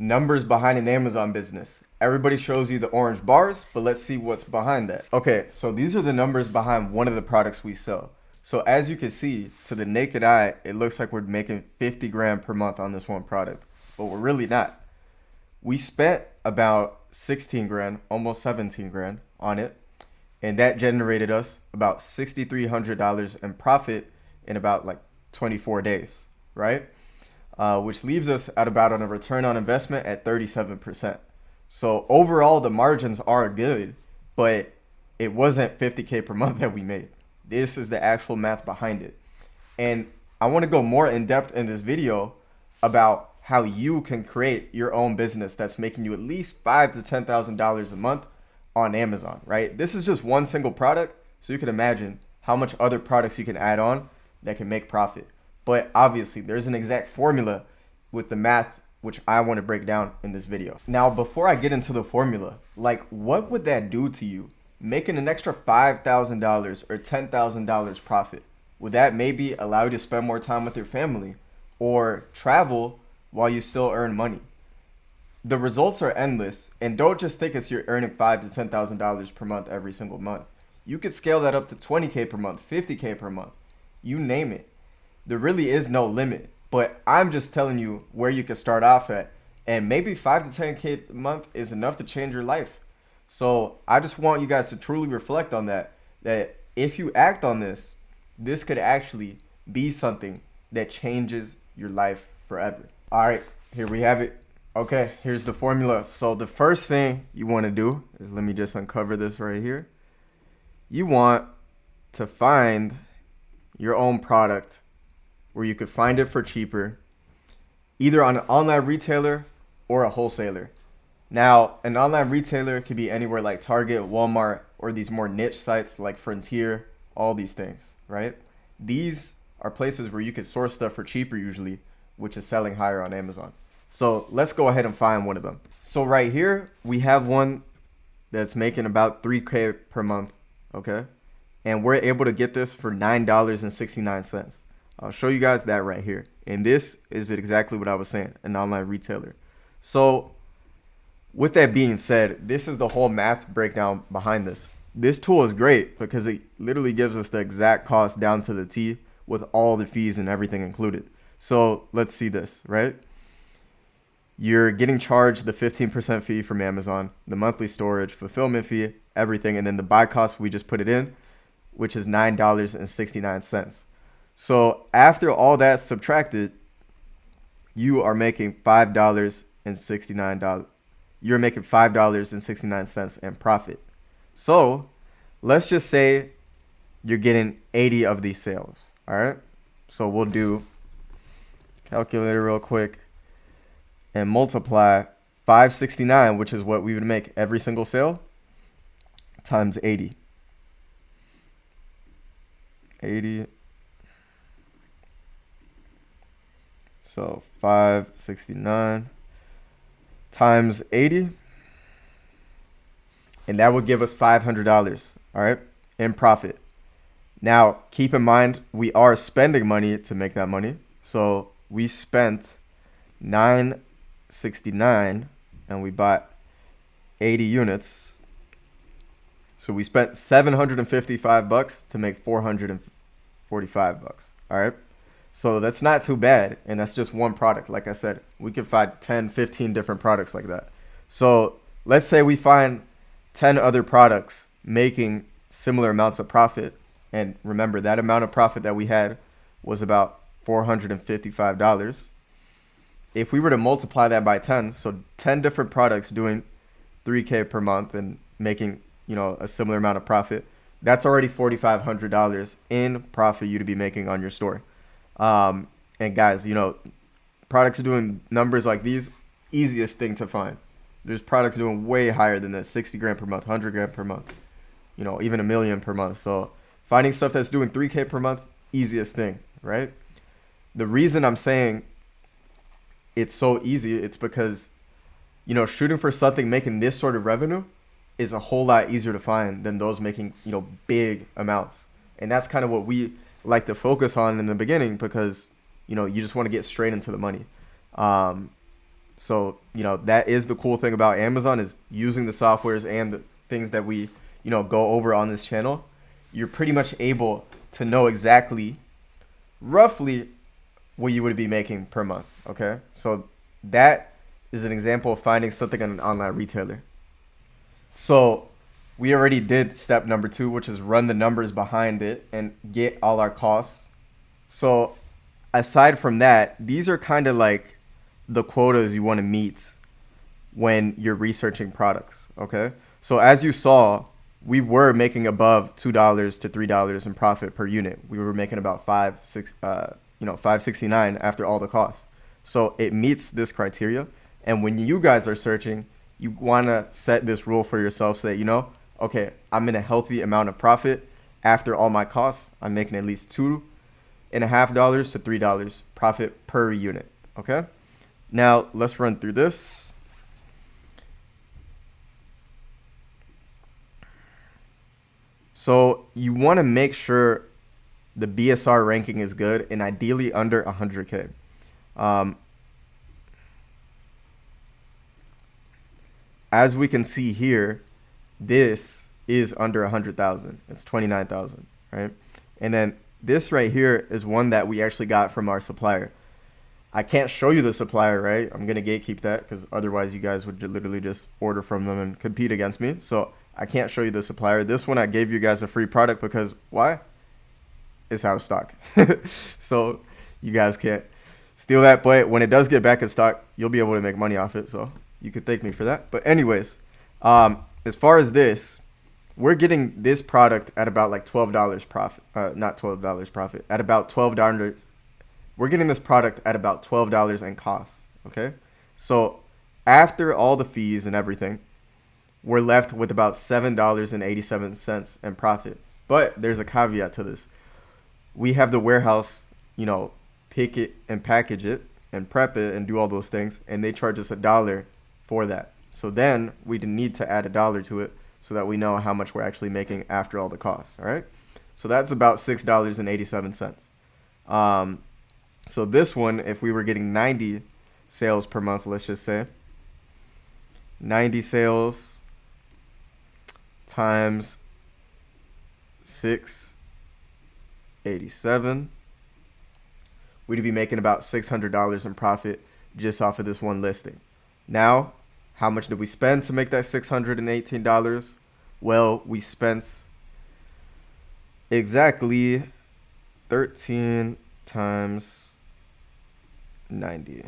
numbers behind an Amazon business. Everybody shows you the orange bars, but let's see what's behind that. Okay, so these are the numbers behind one of the products we sell. So as you can see, to the naked eye, it looks like we're making 50 grand per month on this one product, but we're really not. We spent about 16 grand, almost 17 grand on it, and that generated us about $6,300 in profit in about like 24 days, right? Which leaves us at about on a return on investment at 37%. So overall, the margins are good, but it wasn't 50K per month that we made. This is the actual math behind it. And I want to go more in depth in this video about how you can create your own business that's making you at least $5,000 to $10,000 a month on Amazon, right? This is just one single product, so you can imagine how much other products you can add on that can make profit. But obviously, there's an exact formula with the math, which I want to break down in this video. Now, before I get into the formula, like what would that do to you? Making an extra $5,000 or $10,000 profit, would that maybe allow you to spend more time with your family or travel while you still earn money? The results are endless, and don't just think it's you're earning $5,000 to $10,000 per month every single month. You could scale that up to 20K per month, 50K per month, you name it. There really is no limit, but I'm just telling you where you can start off at, and maybe 5 to 10K a month is enough to change your life. So I just want you guys to truly reflect on that if you act on this, this could actually be something that changes your life forever. All right, here we have it. Okay, here's the formula. So the first thing you want to do is, let me just uncover this right here. You want to find your own product where you could find it for cheaper, either on an online retailer or a wholesaler. Now, an online retailer could be anywhere like Target, Walmart, or these more niche sites like Frontier, all these things, right? These are places where you can source stuff for cheaper usually, which is selling higher on Amazon. So let's go ahead and find one of them. So right here, we have one that's making about 3K per month, okay? And we're able to get this for $9.69. I'll show you guys that right here. And this is exactly what I was saying, an online retailer. So with that being said, this is the whole math breakdown behind this. This tool is great because it literally gives us the exact cost down to the T with all the fees and everything included. So let's see this, right? You're getting charged the 15% fee from Amazon, the monthly storage, fulfillment fee, everything. And then the buy cost, we just put it in, which is $9.69. So after all that's subtracted, you are making $5.69. You're making $5.69 in profit. So let's just say you're getting 80 of these sales. All right. So we'll do calculator real quick and multiply 569, which is what we would make every single sale, times 80. 80. So 569 times 80, and that would give us $500, all right, in profit. Now, keep in mind, we are spending money to make that money. So we spent $9.69 and we bought 80 units. So we spent $755 to make $445, all right? So that's not too bad, and that's just one product. Like I said, we could find 10, 15 different products like that. So let's say we find 10 other products making similar amounts of profit. And remember, that amount of profit that we had was about $455. If we were to multiply that by 10, so 10 different products doing 3K per month and making, a similar amount of profit, that's already $4,500 in profit you to be making on your store. And guys, products doing numbers like these, easiest thing to find. There's products doing way higher than this, 60 grand per month, 100 grand per month, even $1 million per month. So finding stuff that's doing 3K per month, easiest thing, right? The reason I'm saying it's so easy, it's because, shooting for something making this sort of revenue is a whole lot easier to find than those making, big amounts. And that's kind of what we like to focus on in the beginning because, you just want to get straight into the money. So, that is the cool thing about Amazon, is using the softwares and the things that we, go over on this channel. You're pretty much able to know exactly, roughly, what you would be making per month. Okay. So that is an example of finding something on an online retailer. So we already did step number 2, which is run the numbers behind it and get all our costs. So aside from that, these are kind of like the quotas you want to meet when you're researching products. Okay. So as you saw, we were making above $2 to $3 in profit per unit. We were making about $5.69 after all the costs. So it meets this criteria. And when you guys are searching, you want to set this rule for yourself so that okay, I'm in a healthy amount of profit after all my costs. I'm making at least $2.50 to $3 profit per unit. Okay. Now let's run through this. So you want to make sure the BSR ranking is good and ideally under 100K. As we can see here, this is under 100,000. It's 29,000, right? And then this right here is one that we actually got from our supplier. I can't show you the supplier, right? I'm going to gatekeep that because otherwise you guys would literally just order from them and compete against me. So I can't show you the supplier. This one I gave you guys a free product because why? It's out of stock. So you guys can't steal that. But when it does get back in stock, you'll be able to make money off it. So you could thank me for that. But anyways, as far as this, we're getting this product at about like $12 profit. Not $12 profit. At about $12. We're getting this product at about $12 in cost. Okay. So after all the fees and everything, we're left with about $7.87 in profit. But there's a caveat to this. We have the warehouse, pick it and package it and prep it and do all those things. And they charge us $1 for that. So then we need to add $1 to it so that we know how much we're actually making after all the costs. All right. So that's about $6.87. So this one, if we were getting 90 sales per month, let's just say 90 sales times 687, we'd be making about $600 in profit just off of this one listing. Now, how much did we spend to make that $618? Well, we spent exactly 13 times 90.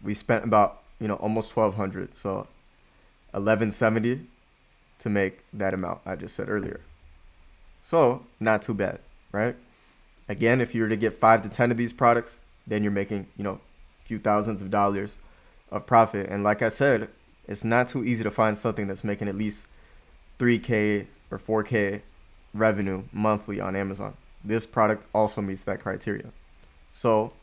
We spent about, almost 1,200. So 1,170 to make that amount I just said earlier. So not too bad, right? Again, if you were to get 5 to 10 of these products, then you're making, a few thousands of dollars of profit. And like I said, it's not too easy to find something that's making at least 3K or 4K revenue monthly on Amazon. This product also meets that criteria. So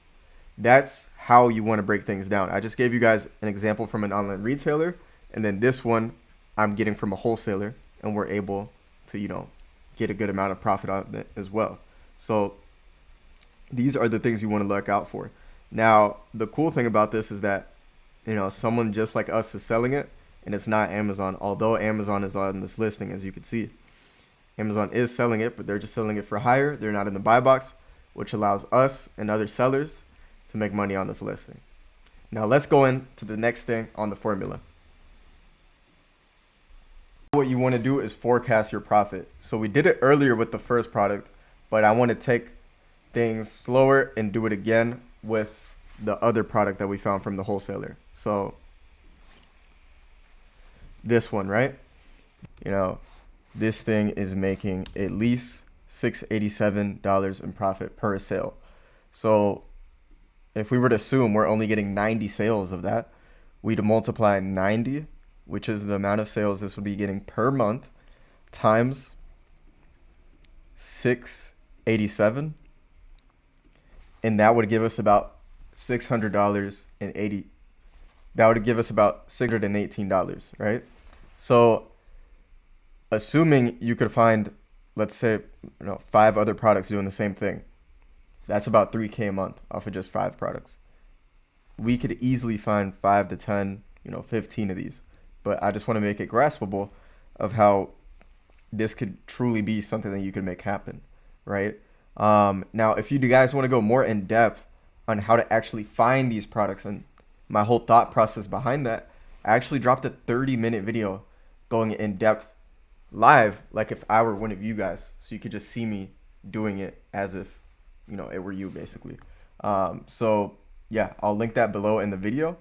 that's how you want to break things down. I just gave you guys an example from an online retailer, and then this one I'm getting from a wholesaler, and we're able to, get a good amount of profit on it as well. So these are the things you want to look out for. Now, the cool thing about this is that, someone just like us is selling it, and it's not Amazon, although Amazon is on this listing, as you can see. Amazon is selling it, but they're just selling it for hire. They're not in the buy box, which allows us and other sellers to make money on this listing. Now let's go into the next thing on the formula. What you want to do is forecast your profit. So we did it earlier with the first product, but I want to take things slower and do it again with the other product that we found from the wholesaler. So this one, right? This thing is making at least $687 in profit per sale. So if we were to assume we're only getting 90 sales of that, we'd multiply 90, which is the amount of sales this would be getting per month, times 687, and that would give us about $600.80. That would give us about $618, right? So assuming you could find, let's say, 5 other products doing the same thing, that's about $3K a month off of just 5 products. we could easily find 5 to 10, 15 of these. But I just want to make it graspable of how this could truly be something that you can make happen, right? Now, if you guys want to go more in depth on how to actually find these products and my whole thought process behind that, I actually dropped a 30-minute video going in depth live, like if I were one of you guys, so you could just see me doing it as if, it were you basically. So yeah, I'll link that below in the video.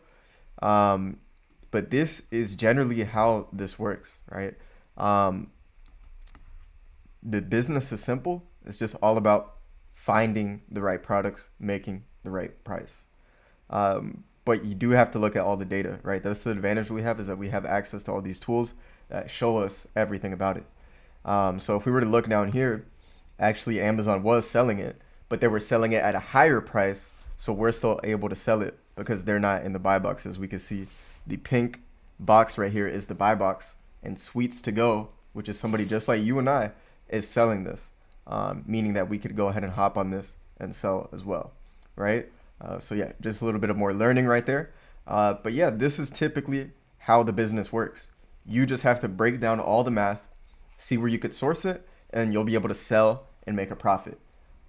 But this is generally how this works, right? The business is simple. It's just all about finding the right products, making the right price. But you do have to look at all the data, right? That's the advantage we have, is that we have access to all these tools that show us everything about it. So if we were to look down here, actually Amazon was selling it, but they were selling it at a higher price. So we're still able to sell it because they're not in the buy boxes. We can see the pink box right here is the buy box, and Sweets to Go, which is somebody just like you and I, is selling this, meaning that we could go ahead and hop on this and sell as well, right? So yeah, just a little bit of more learning right there. But yeah, this is typically how the business works. You just have to break down all the math, see where you could source it, and you'll be able to sell and make a profit.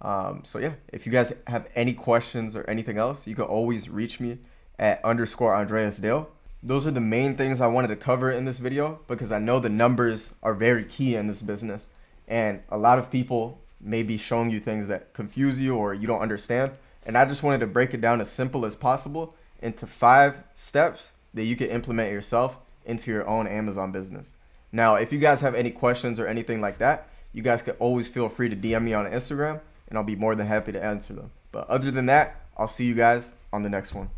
So yeah, if you guys have any questions or anything else, you can always reach me at _AndreasDale. Those are the main things I wanted to cover in this video, because I know the numbers are very key in this business, and a lot of people may be showing you things that confuse you or you don't understand. And I just wanted to break it down as simple as possible into 5 steps that you can implement yourself into your own Amazon business. Now, if you guys have any questions or anything like that, you guys can always feel free to DM me on Instagram, and I'll be more than happy to answer them. But other than that, I'll see you guys on the next one.